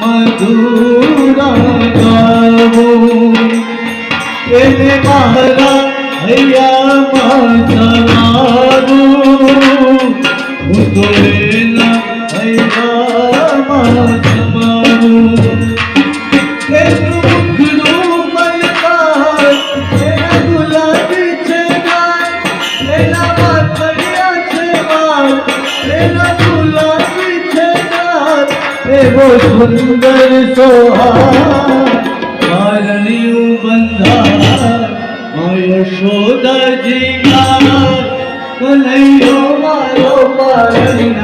મધુરા ગાવું એને મારા હૈયામાં સમારું હું તો એના હૈયામાં સમારું એનું મુખનું મલકાર એના ગુલાબી છે ગાલ એના વાતડિયા છે વાલ એના ગુલાબી છે ગાલ એવો સુંદર સોહાર મારણિયું બંધાર યશોદાજી ગાલ કનૈયો મારો મારણિયો